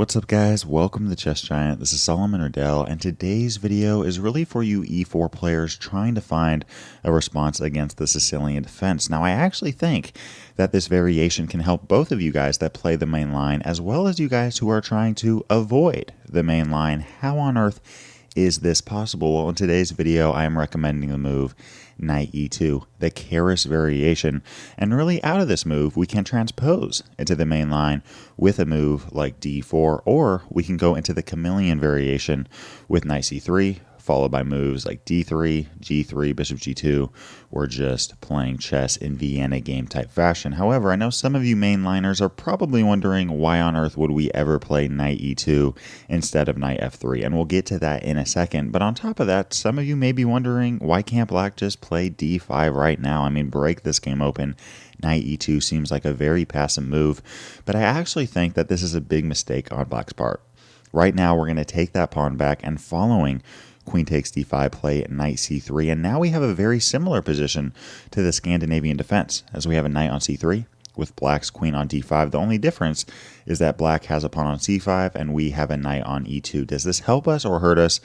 What's up guys, welcome to the Chess Giant. This is Solomon Riddell, and today's video is really for you e4 players trying to find a response against the Sicilian Defense. Now I actually think that this variation can help both of you guys that play the main line as well as you guys who are trying to avoid the main line. How on earth is this possible? Well, in today's video I am recommending the move Knight e2, the Keres variation, and really out of this move we can transpose into the main line with a move like d4, or we can go into the Chameleon variation with Knight c3, followed by moves like d3, g3, bishop g2. We're just playing chess in Vienna game type fashion. However, I know some of you mainliners are probably wondering why on earth would we ever play Knight e2 instead of Knight f3, and we'll get to that in a second. But on top of that, some of you may be wondering, why can't Black just play d5 right now? I mean, break this game open. Knight e2 seems like a very passive move, but I actually think that this is a big mistake on Black's part. Right now, we're going to take that pawn back, and following Queen takes d5, play Knight c3, and now we have a very similar position to the Scandinavian defense, as we have a knight on c3 with Black's queen on d5. The only difference is that Black has a pawn on c5 and we have a knight on e2. Does this help us or hurt us?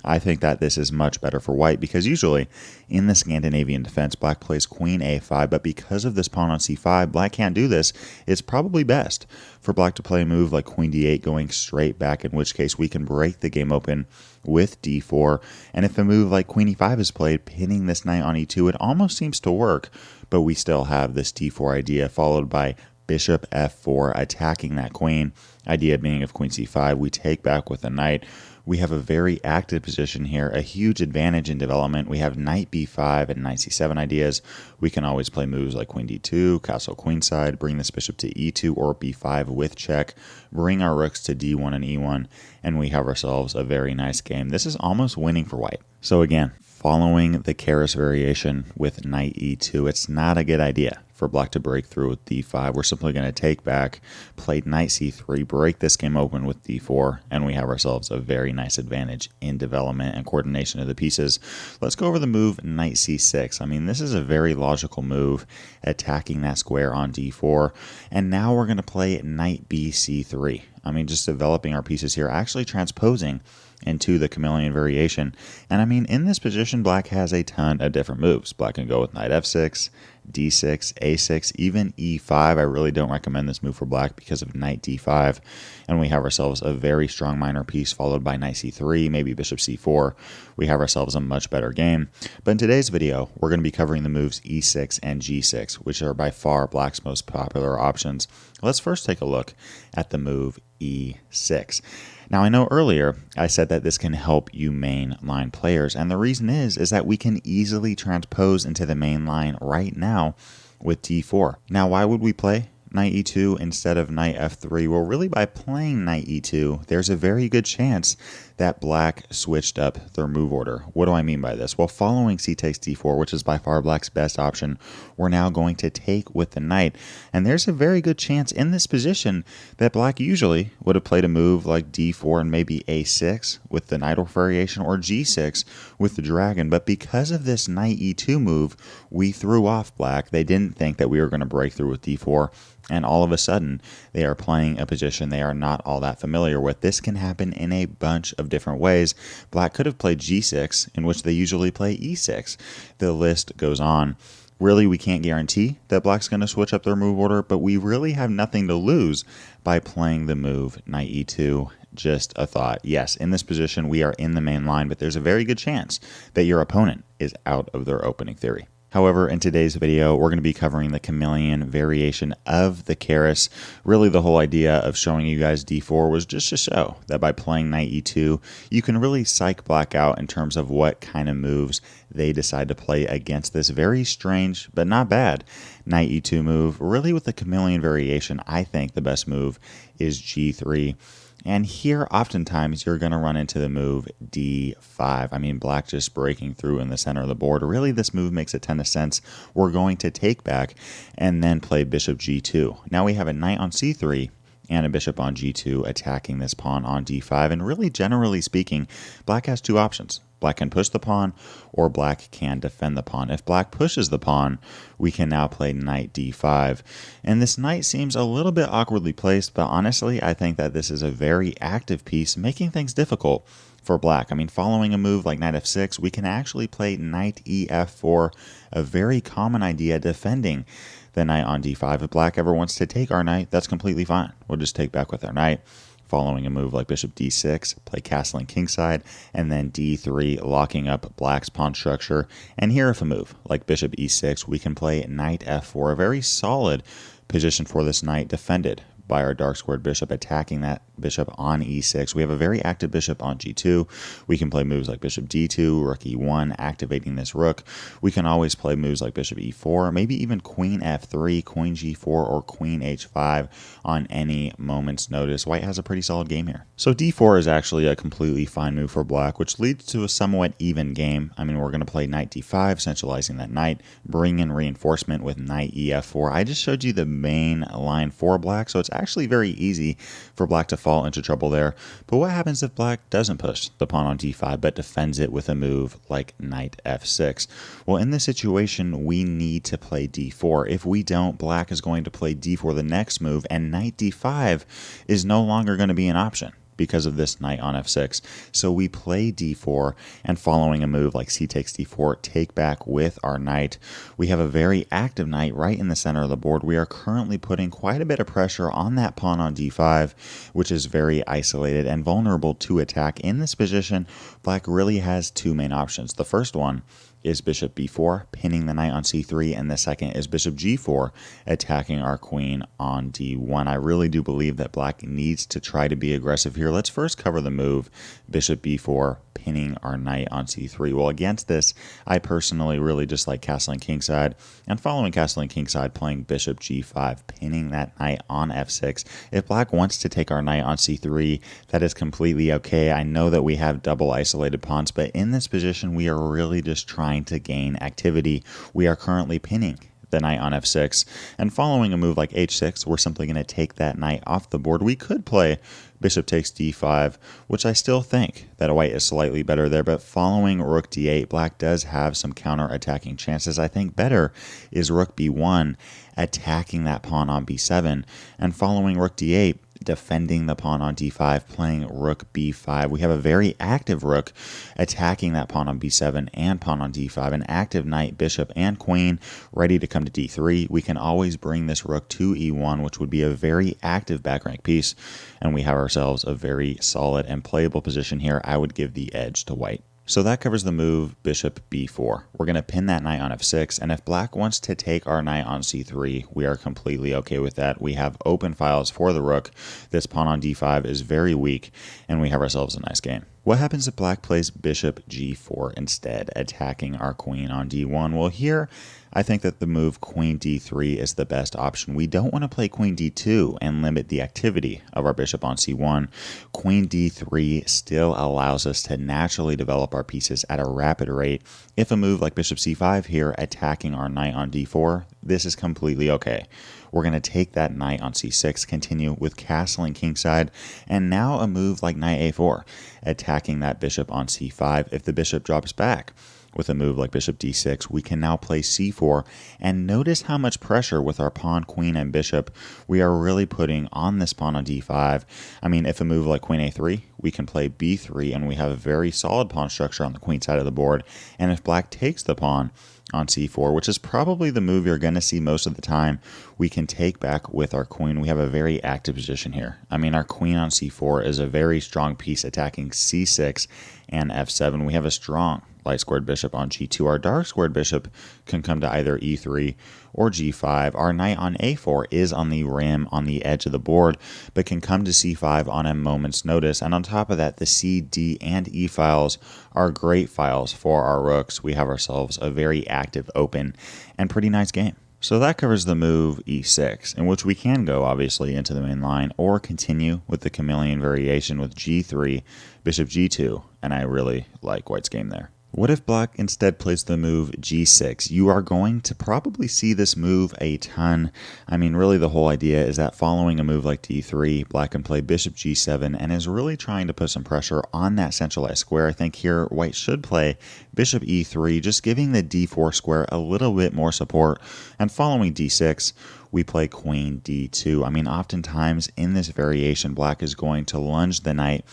I think that this is much better for White, because usually in the Scandinavian defense, Black plays queen a5, but because of this pawn on c5, Black can't do this. It's probably best for Black to play a move like queen d8 going straight back, in which case we can break the game open with d4. And if a move like queen e5 is played, pinning this knight on e2, it almost seems to work, but we still have this d4 idea followed by bishop f4 attacking that queen. Idea being, if queen c5, we take back with a knight. We have a very active position here, a huge advantage in development. We have knight b5 and knight c7 ideas. We can always play moves like queen d2, castle queenside, bring this bishop to e2 or b5 with check, bring our rooks to d1 and e1, and we have ourselves a very nice game. This is almost winning for White. So again, following the Keres variation with knight e2, it's not a good idea for Black to break through with d5. We're simply going to take back, play knight c3, break this game open with d4, and we have ourselves a very nice advantage in development and coordination of the pieces. Let's go over the move knight c6. I mean, this is a very logical move, attacking that square on d4, and now we're going to play knight bc3. I mean, just developing our pieces here, actually transposing into the Chameleon variation. And I mean, in this position, Black has a ton of different moves. Black can go with knight f6, d6, a6, even e5. I really don't recommend this move for Black because of knight d5. And we have ourselves a very strong minor piece followed by knight c3, maybe bishop c4. We have ourselves a much better game. But in today's video, we're going to be covering the moves e6 and g6, which are by far Black's most popular options. Let's first take a look at the move e6. Now, I know earlier I said that this can help you main line players, and the reason is that we can easily transpose into the main line right now with d4. Now, why would we play knight e2 instead of knight f3? Well, really, by playing knight e2, there's a very good chance that Black switched up their move order. What do I mean by this? Well, following c takes d4, which is by far Black's best option, we're now going to take with the knight. And there's a very good chance in this position that Black usually would have played a move like d4 and maybe a6 with the knight variation, or g6 with the dragon. But because of this knight e2 move, we threw off Black. They didn't think that we were going to break through with d4. And all of a sudden, they are playing a position they are not all that familiar with. This can happen in a bunch of different ways. Black could have played g6, in which they usually play e6. The list goes on. Really, we can't guarantee that Black's going to switch up their move order, but we really have nothing to lose by playing the move knight e2. Just a thought. Yes, in this position, we are in the main line, but there's a very good chance that your opponent is out of their opening theory. However, in today's video, we're going to be covering the Chameleon variation of the Keres. Really, the whole idea of showing you guys d4 was just to show that by playing knight e2, you can really psych Black out in terms of what kind of moves they decide to play against this very strange, but not bad, knight e2 move. Really, with the Chameleon variation, I think the best move is g3. And here, oftentimes, you're going to run into the move d5. I mean, Black just breaking through in the center of the board. Really, this move makes a ton of sense. We're going to take back and then play bishop g2. Now we have a knight on c3 and a bishop on g2 attacking this pawn on d5. And really, generally speaking, Black has two options. Black can push the pawn, or black can defend the pawn. If black pushes the pawn, we can now play knight d5. And this knight seems a little bit awkwardly placed, but honestly, I think that this is a very active piece, making things difficult for black. I mean, following a move like knight f6, we can actually play knight ef4, a very common idea defending the knight on d5. If black ever wants to take our knight, that's completely fine. We'll just take back with our knight. Following a move like bishop d6, play castling kingside, and then d3, locking up black's pawn structure. And here, if a move like bishop e6, we can play knight f4, a very solid position for this knight, defended by our dark squared bishop, attacking that bishop on e6. We have a very active bishop on g2. We can play moves like bishop d2, rook e1, activating this rook. We can always play moves like bishop e4, maybe even queen f3, queen g4, or queen h5 on any moment's notice. White has a pretty solid game here. So d4 is actually a completely fine move for black, which leads to a somewhat even game. I mean, we're going to play knight d5, centralizing that knight, bring in reinforcement with knight ef4. I just showed you the main line for black, so it's actually very easy for black to fall into trouble there. But what happens if black doesn't push the pawn on d5 but defends it with a move like knight f6? Well, in this situation, we need to play d4. If we don't, black is going to play d4 the next move, and knight d5 is no longer going to be an option because of this knight on f6. So we play d4, and following a move like c takes d4, take back with our knight. We have a very active knight right in the center of the board. We are currently putting quite a bit of pressure on that pawn on d5, which is very isolated and vulnerable to attack. In this position, black really has two main options. The first one is bishop b4, pinning the knight on c3, and the second is bishop g4, attacking our queen on d1. I really do believe that black needs to try to be aggressive here. Let's first cover the move, bishop b4, pinning our knight on c3. Well, against this, I personally really just like castling kingside, and following castling kingside, playing bishop g5, pinning that knight on f6. If black wants to take our knight on c3, that is completely okay. I know that we have double isolated pawns, but in this position, we are really just trying to gain activity. We are currently pinning the knight on f6, and following a move like h6, we're simply going to take that knight off the board. We could play bishop takes d5, which I still think that white is slightly better there, but following rook d8, black does have some counter-attacking chances. I think better is rook b1, attacking that pawn on b7, and following rook d8, defending the pawn on d5, playing rook b5. We have a very active rook attacking that pawn on b7 and pawn on d5, an active knight, bishop, and queen ready to come to d3. We can always bring this rook to e1, which would be a very active back rank piece, and we have ourselves a very solid and playable position here. I would give the edge to white. So that covers the move bishop b4. We're going to pin that knight on f6, and if black wants to take our knight on c3, we are completely okay with that. We have open files for the rook. This pawn on d5 is very weak, and we have ourselves a nice game. What happens if black plays bishop g4 instead, attacking our queen on d1? Well, here I think that the move queen d3 is the best option. We don't want to play queen d2 and limit the activity of our bishop on c1. Queen d3 still allows us to naturally develop our pieces at a rapid rate. If a move like bishop c5 here, attacking our knight on d4, this is completely okay. We're going to take that knight on c6, continue with castling kingside, and now a move like knight a4, attacking that bishop on c5. If the bishop drops back with a move like bishop d6, we can now play c4, and notice how much pressure with our pawn, queen, and bishop we are really putting on this pawn on d5. I mean, if a move like queen a3, we can play b3, and we have a very solid pawn structure on the queen side of the board. And if black takes the pawn on c4, which is probably the move you're going to see most of the time, we can take back with our queen. We have a very active position here. I mean, our queen on c4 is a very strong piece attacking c6 and f7. We have a strong light squared bishop on g2. Our dark squared bishop can come to either e3 or g5. Our knight on a4 is on the rim, on the edge of the board, but can come to c5 on a moment's notice. And on top of that, the c, d, and e files are great files for our rooks. We have ourselves a very active, open, and pretty nice game. So that covers the move e6, in which we can go obviously into the main line or continue with the chameleon variation with g3, bishop g2, and I really like white's game there. What if black instead plays the move g6? You are going to probably see this move a ton. I mean, really the whole idea is that following a move like d3, black can play bishop g7 and is really trying to put some pressure on that centralized square. I think here white should play bishop e3, just giving the d4 square a little bit more support. And following d6, we play queen d2. I mean, oftentimes in this variation, black is going to lunge the knight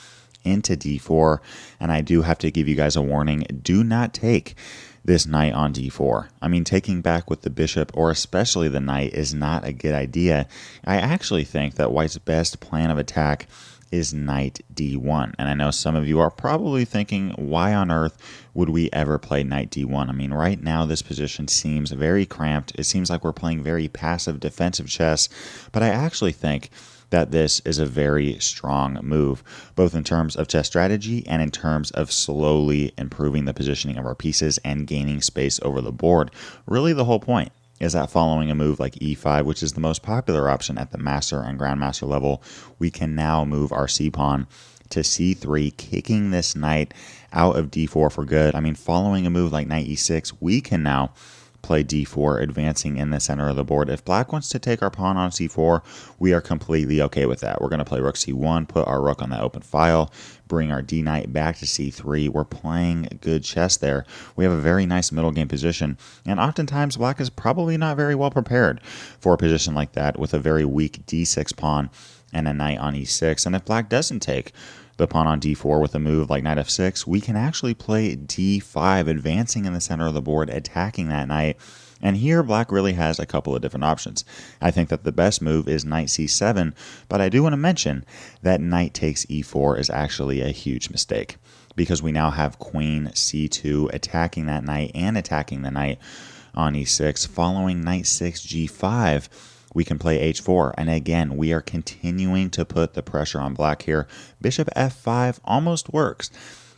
into d4, and I do have to give you guys a warning: do not take this knight on d4. I mean, taking back with the bishop or especially the knight is not a good idea. I actually think that white's best plan of attack is knight d1, and I know some of you are probably thinking, why on earth would we ever play knight d1? I mean, right now this position seems very cramped. It seems like we're playing very passive defensive chess, but I actually think that this is a very strong move, both in terms of chess strategy and in terms of slowly improving the positioning of our pieces and gaining space over the board. Really, the whole point is that following a move like e5, which is the most popular option at the master and grandmaster level, we can now move our c-pawn to c3, kicking this knight out of d4 for good. I mean, following a move like knight e6, we can now play d4, advancing in the center of the board. If black wants to take our pawn on c4, we are completely okay with that. We're going to play rook c1, put our rook on that open file, bring our d knight back to c3. We're playing good chess there. We have a very nice middle game position, and oftentimes black is probably not very well prepared for a position like that with a very weak d6 pawn and a knight on e6. And if black doesn't take the pawn on d4 with a move like knight f6, we can actually play d5, advancing in the center of the board, attacking that knight. And here black really has a couple of different options. I think that the best move is knight c7, but I do want to mention that knight takes e4 is actually a huge mistake, because we now have queen c2 attacking that knight and attacking the knight on e6. Following knight 6 g5, we can play h4, and again, we are continuing to put the pressure on black here. Bishop f5 almost works,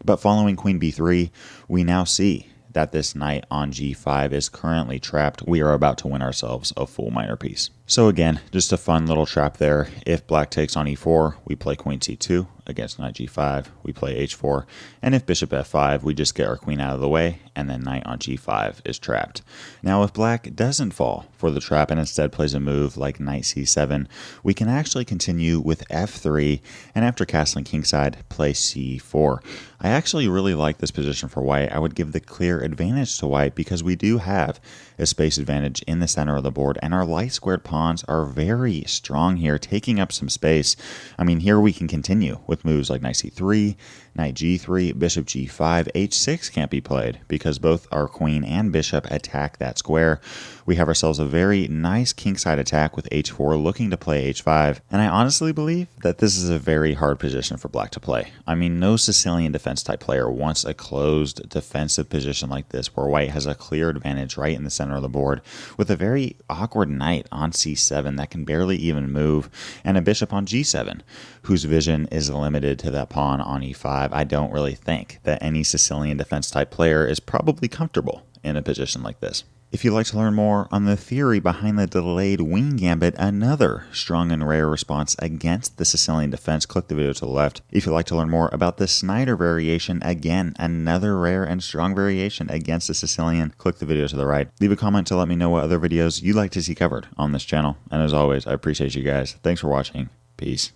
but following queen b3, we now see that this knight on g5 is currently trapped. We are about to win ourselves a full minor piece. So again, just a fun little trap there. If black takes on e4, we play queen c2. Against knight g5, we play h4. And if bishop f5, we just get our queen out of the way, and then knight on g5 is trapped. Now, if black doesn't fall for the trap and instead plays a move like knight c7, we can actually continue with f3, and after castling kingside, play c4. I actually really like this position for white. I would give the clear advantage to white because we do have a space advantage in the center of the board, and our light squared pawns are very strong here, taking up some space. I mean, here we can continue with moves like knight c3, knight g3, bishop g5, h6 can't be played because both our queen and bishop attack that square. We have ourselves a very nice kingside attack with h4 looking to play h5, and I honestly believe that this is a very hard position for black to play. I mean, no Sicilian defense type player wants a closed defensive position like this where white has a clear advantage right in the center of the board with a very awkward knight on c7 that can barely even move, and a bishop on g7 whose vision is limited to that pawn on e5. I don't really think that any Sicilian defense type player is probably comfortable in a position like this. If you'd like to learn more on the theory behind the delayed wing gambit, another strong and rare response against the Sicilian defense, click the video to the left. If you'd like to learn more about the Snyder variation, again, another rare and strong variation against the Sicilian, click the video to the right. Leave a comment to let me know what other videos you'd like to see covered on this channel. And as always, I appreciate you guys. Thanks for watching. Peace.